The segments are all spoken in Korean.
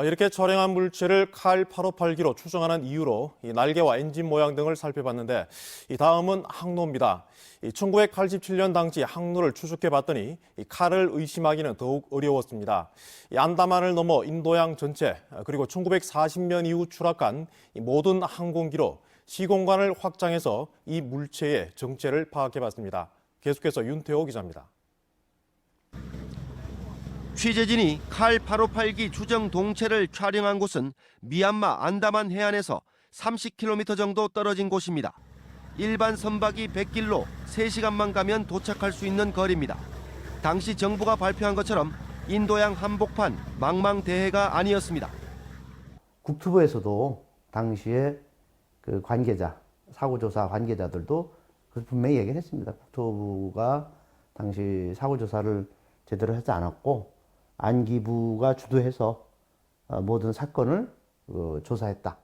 이렇게 저렴한 물체를 칼 858기로 추정하는 이유로 날개와 엔진 모양 등을 살펴봤는데 다음은 항로입니다. 1987년 당시 항로를 추적해봤더니 칼을 의심하기는 더욱 어려웠습니다. 안다만을 넘어 인도양 전체 그리고 1940년 이후 추락한 모든 항공기로 시공간을 확장해서 이 물체의 정체를 파악해봤습니다. 계속해서 윤태호 기자입니다. 취재진이 칼 858기 추정 동체를 촬영한 곳은 미얀마 안다만 해안에서 30km 정도 떨어진 곳입니다. 일반 선박이 100길로 3시간만 가면 도착할 수 있는 거리입니다. 당시 정부가 발표한 것처럼 인도양 한복판 망망대해가 아니었습니다. 국토부에서도 당시에 그 관계자, 사고조사 관계자들도 분명히 얘기를 했습니다. 국토부가 당시 사고조사를 제대로 하지 않았고 안기부가 주도해서 모든 사건을 조사했다.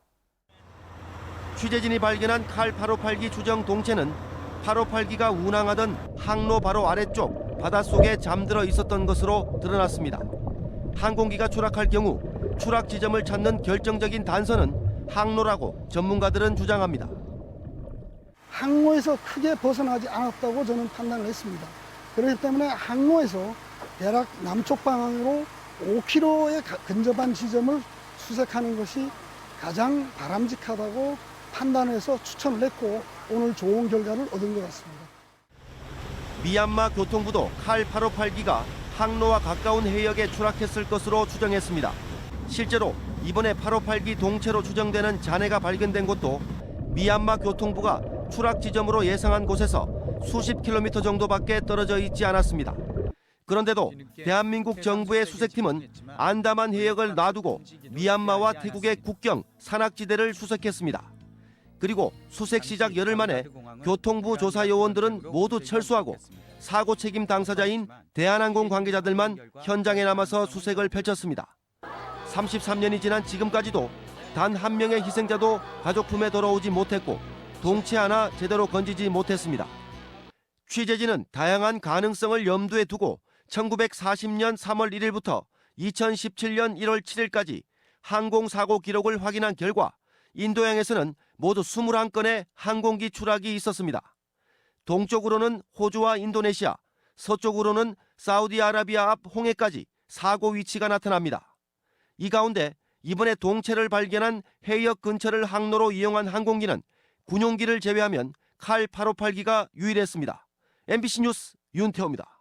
취재진이 발견한 칼 858기 추정 동체는 858기가 운항하던 항로 바로 아래쪽 바닷속에 잠들어 있었던 것으로 드러났습니다. 항공기가 추락할 경우 추락 지점을 찾는 결정적인 단서는 항로라고 전문가들은 주장합니다. 항로에서 크게 벗어나지 않았다고 저는 판단을 했습니다. 그렇기 때문에 항로에서 대략 남쪽 방향으로 5km에 근접한 지점을 수색하는 것이 가장 바람직하다고 판단해서 추천을 했고 오늘 좋은 결과를 얻은 것 같습니다. 미얀마 교통부도 칼 858기가 항로와 가까운 해역에 추락했을 것으로 추정했습니다. 실제로 이번에 858기 동체로 추정되는 잔해가 발견된 곳도 미얀마 교통부가 추락 지점으로 예상한 곳에서 수십 킬로미터 정도밖에 떨어져 있지 않았습니다. 그런데도 대한민국 정부의 수색팀은 안다만 해역을 놔두고 미얀마와 태국의 국경 산악지대를 수색했습니다. 그리고 수색 시작 열흘 만에 교통부 조사 요원들은 모두 철수하고 사고 책임 당사자인 대한항공 관계자들만 현장에 남아서 수색을 펼쳤습니다. 33년이 지난 지금까지도 단 한 명의 희생자도 가족 품에 돌아오지 못했고 동체 하나 제대로 건지지 못했습니다. 취재진은 다양한 가능성을 염두에 두고 1940년 3월 1일부터 2017년 1월 7일까지 항공사고 기록을 확인한 결과 인도양에서는 모두 21건의 항공기 추락이 있었습니다. 동쪽으로는 호주와 인도네시아, 서쪽으로는 사우디아라비아 앞 홍해까지 사고 위치가 나타납니다. 이 가운데 이번에 동체를 발견한 해역 근처를 항로로 이용한 항공기는 군용기를 제외하면 칼 858기가 유일했습니다. MBC 뉴스 윤태호입니다.